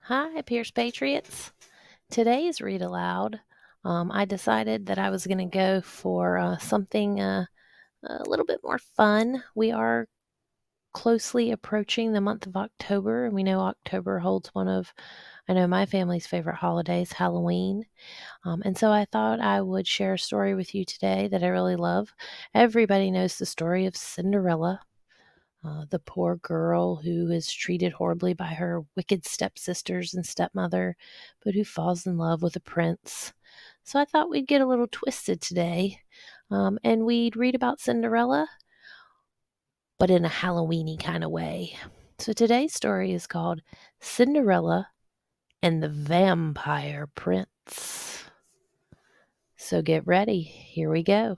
Hi, Pierce Patriots. Today's read aloud, I decided that I was going to go for something a little bit more fun. We are closely approaching the month of October, and we know October holds I know my family's favorite holidays, Halloween. And so I thought I would share a story with you today that I really love. Everybody knows the story of Cinderella, the poor girl who is treated horribly by her wicked stepsisters and stepmother, but who falls in love with a prince. So I thought we'd get a little twisted today, and we'd read about Cinderella, but in a Halloweeny kind of way. So today's story is called Cinderella and the Vampire Prince. So get ready. Here we go.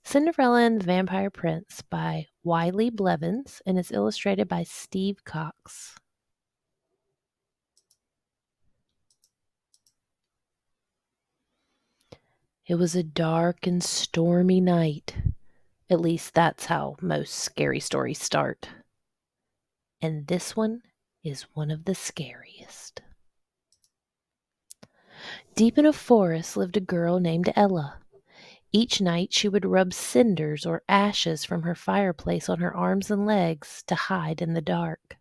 Cinderella and the Vampire Prince by Wiley Blevins, and it's illustrated by Steve Cox. It was a dark and stormy night. At least that's how most scary stories start. And this one is one of the scariest. Deep in a forest lived a girl named Ella. Each night she would rub cinders or ashes from her fireplace on her arms and legs to hide in the dark.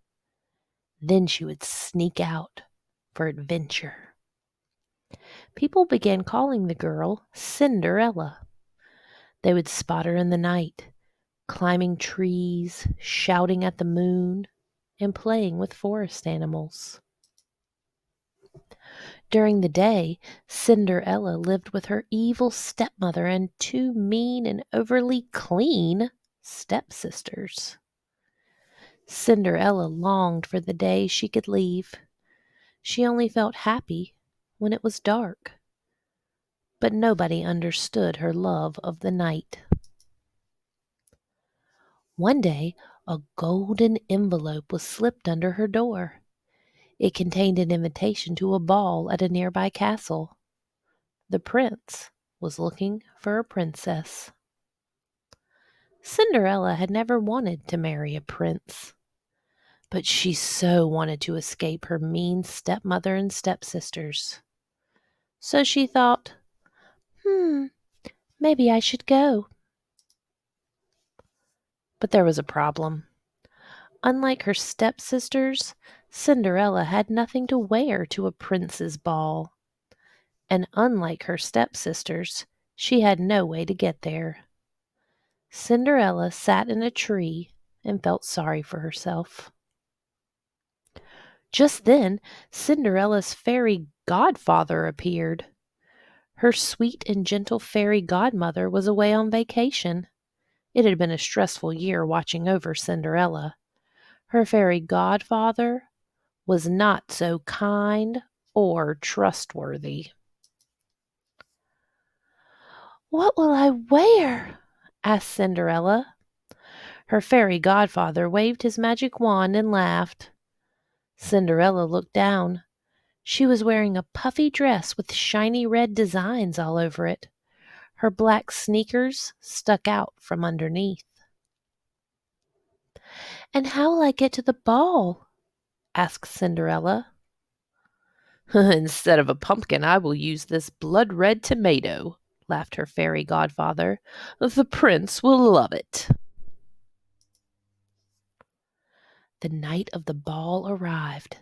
Then she would sneak out for adventure. People began calling the girl Cinderella. They would spot her in the night, climbing trees, shouting at the moon, and playing with forest animals. During the day, Cinderella lived with her evil stepmother and two mean and overly clean stepsisters. Cinderella longed for the day she could leave. She only felt happy when it was dark. But nobody understood her love of the night. One day, a golden envelope was slipped under her door. It contained an invitation to a ball at a nearby castle. The prince was looking for a princess. Cinderella had never wanted to marry a prince, but she so wanted to escape her mean stepmother and stepsisters. So she thought, hmm, maybe I should go. But there was a problem. Unlike her stepsisters, Cinderella had nothing to wear to a prince's ball. And unlike her stepsisters, she had no way to get there. Cinderella sat in a tree and felt sorry for herself. Just then, Cinderella's fairy godfather appeared. Her sweet and gentle fairy godmother was away on vacation. It had been a stressful year watching over Cinderella. Her fairy godfather was not so kind or trustworthy. "What will I wear?" asked Cinderella. Her fairy godfather waved his magic wand and laughed. Cinderella looked down. She was wearing a puffy dress with shiny red designs all over it. Her black sneakers stuck out from underneath. "And how will I get to the ball?" asked Cinderella. "Instead of a pumpkin, I will use this blood-red tomato," laughed her fairy godfather. "The prince will love it." The night of the ball arrived.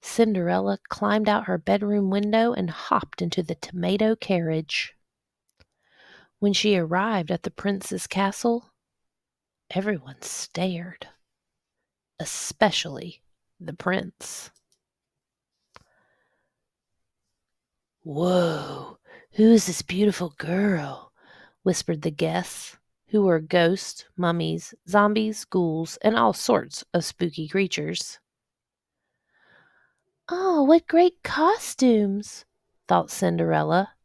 Cinderella climbed out her bedroom window and hopped into the tomato carriage. When she arrived at the prince's castle, everyone stared, especially the prince. "Whoa, who is this beautiful girl?" whispered the guests, who were ghosts, mummies, zombies, ghouls, and all sorts of spooky creatures. "Oh, what great costumes!" thought Cinderella.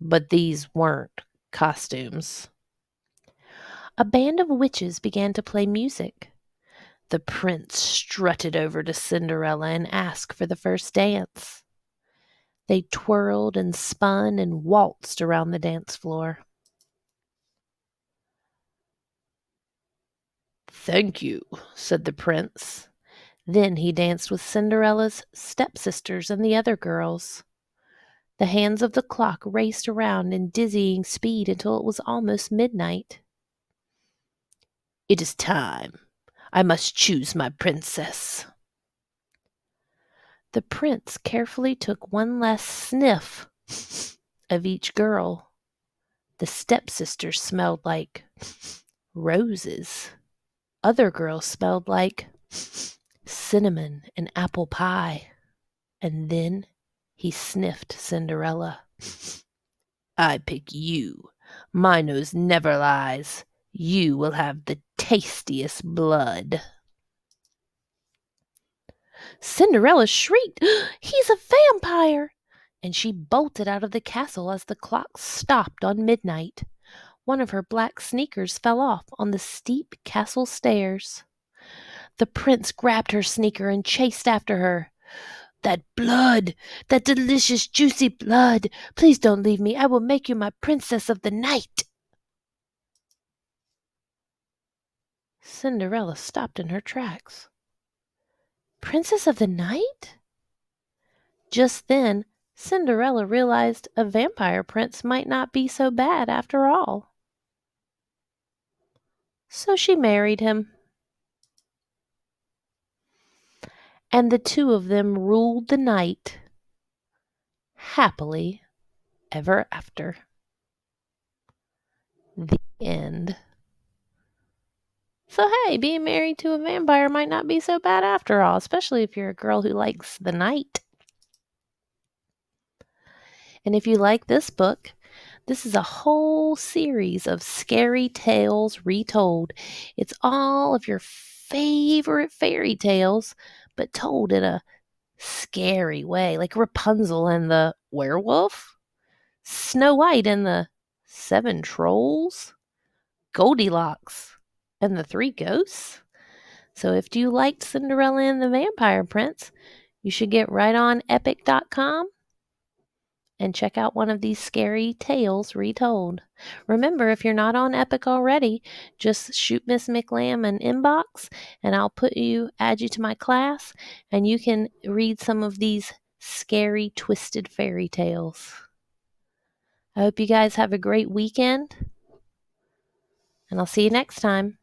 But these weren't costumes. A band of witches began to play music. The prince strutted over to Cinderella and asked for the first dance. They twirled and spun and waltzed around the dance floor. "Thank you," said the prince. Then he danced with Cinderella's stepsisters and the other girls. The hands of the clock raced around in dizzying speed until it was almost midnight. "It is time. I must choose my princess." The prince carefully took one last sniff of each girl. The stepsisters smelled like roses. Other girls smelled like cinnamon and apple pie. And then he sniffed Cinderella. "I pick you. My nose never lies. You will have the tastiest blood." Cinderella shrieked, "He's a vampire!" And she bolted out of the castle as the clock stopped on midnight. One of her black sneakers fell off on the steep castle stairs. The prince grabbed her sneaker and chased after her. "That blood! That delicious, juicy blood! Please don't leave me. I will make you my princess of the night." Cinderella stopped in her tracks. Princess of the night? Just then, Cinderella realized a vampire prince might not be so bad after all. So she married him. And the two of them ruled the night happily ever after. The end. So, hey, being married to a vampire might not be so bad after all, especially if you're a girl who likes the night. And if you like this book, this is a whole series of scary tales retold. It's all of your favorite fairy tales, but told in a scary way, like Rapunzel and the werewolf, Snow White and the 7 trolls, Goldilocks and the 3 ghosts. So if you liked Cinderella and the Vampire Prince, you should get right on epic.com and check out one of these scary tales retold. Remember, if you're not on Epic already, just shoot Miss McLam an inbox and I'll add you to my class, and you can read some of these scary, twisted fairy tales. I hope you guys have a great weekend, and I'll see you next time.